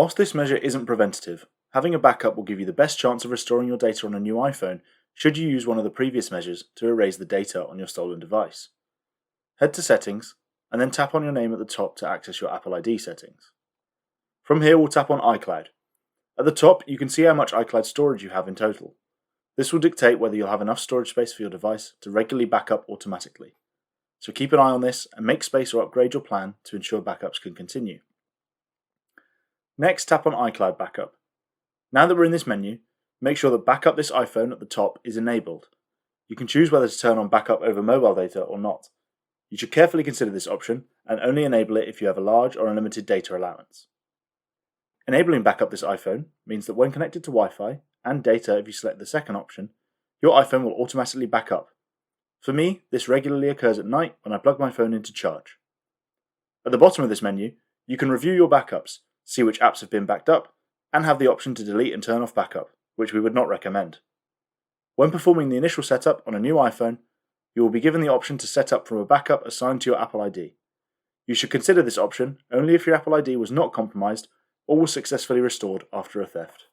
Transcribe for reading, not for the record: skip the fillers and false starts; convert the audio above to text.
Whilst this measure isn't preventative, having a backup will give you the best chance of restoring your data on a new iPhone should you use one of the previous measures to erase the data on your stolen device. Head to Settings, and then tap on your name at the top to access your Apple ID settings. From here, we'll tap on iCloud. At the top, you can see how much iCloud storage you have in total. This will dictate whether you'll have enough storage space for your device to regularly back up automatically. So keep an eye on this and make space or upgrade your plan to ensure backups can continue. Next, tap on iCloud Backup. Now that we're in this menu, make sure that Backup this iPhone at the top is enabled. You can choose whether to turn on backup over mobile data or not. You should carefully consider this option and only enable it if you have a large or unlimited data allowance. Enabling Backup this iPhone means that when connected to Wi-Fi and data if you select the second option, your iPhone will automatically back up. For me, this regularly occurs at night when I plug my phone into charge. At the bottom of this menu, you can review your backups, see which apps have been backed up, and have the option to delete and turn off backup, which we would not recommend. When performing the initial setup on a new iPhone, you will be given the option to set up from a backup assigned to your Apple ID. You should consider this option only if your Apple ID was not compromised or was successfully restored after a theft.